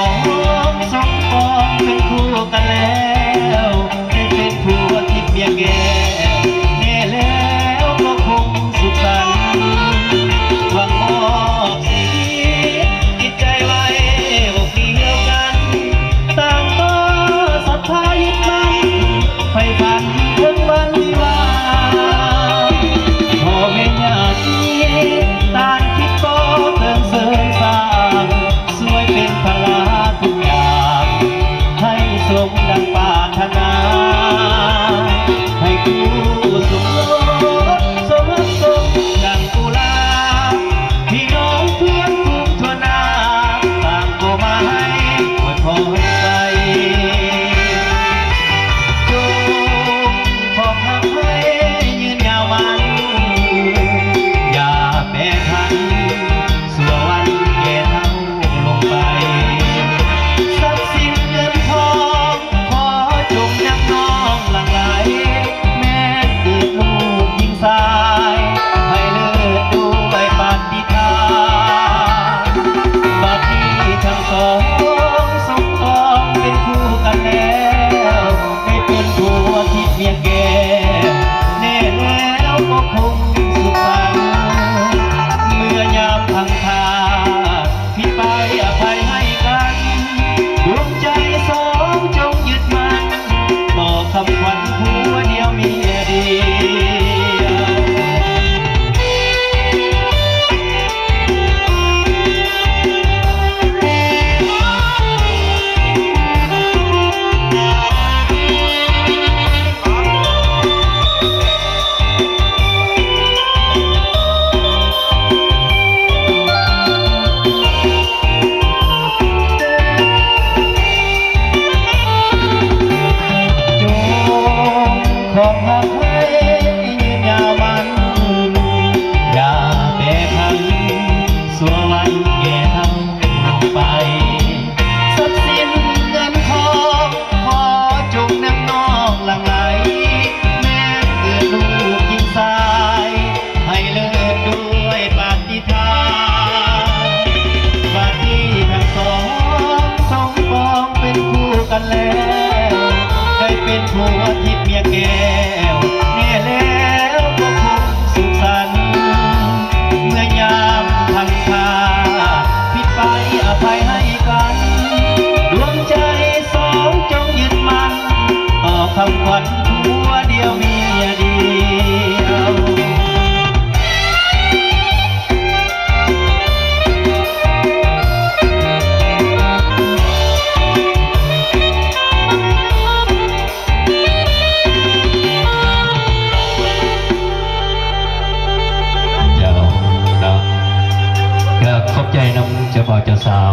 องสมปองเป็นคู่กันแล้วได้เป็นผัวที่เมียแก่แน่แล้วก็คงสุขสันต์หวังมอบชีวิตจิตใจไว้อกเดียวกันต่างก็ศรัทธายึดมั่นไฟฝันถึงวันวิวาพ่อแม่ญาติต่างคิดก็เติมเสริมสร้างสวยเป็นพลาทุกอย่างให้สมดังปรารถนาให้คู่สมรสสมรักสมดังกุหลาบพี่น้องเพื่อนทุกทั่วหน้าต่างก็มาให้อวยพรใจจงของหักให้ยืนยาวมันอย่าแปรผันสัววันแก่เท่าลงไปทรัพย์สินเงินทองขอจงยังน้องหลั่งไหลแม้เกิดลูกหญิงชายให้เลิศด้วยปฏิทานบัดนี้ทั้งสองสมปองเป็นคู่กันแล้วได้เป็นผัวที่เพียงแก่แน่แล้วก็คงสุขสันต์เมื่อยามพังคาผิดไปอภัยให้กันดวงใจสองจงยึดมั่นต่อคำขวัญผัวเดียวเมียเดียวของหักให้ยืนยาวมันอย่าแปรผันสัววันแก่เท่าลงไปทรัพย์สินเงินทองขอจงนำน้องหลั่งไหลแม้เกิดลูกหญิงชายให้เลิศด้วยปฏิทานบัดนี้ทั้งสองสมปองเป็นคู่กันแล้วได้เป็นผัวที่เมียแก้วแน่แล้วก็คงสุขสันต์เมื่อยามพังคาผิดไปอภัยให้กันดวงใจสองจงยึดมั่นต่อคำขวัญผัวเดียวเมียเดียว เจ้าเนาะก็ขอบใจน้ำเจ้าบ่าวเจ้าสาว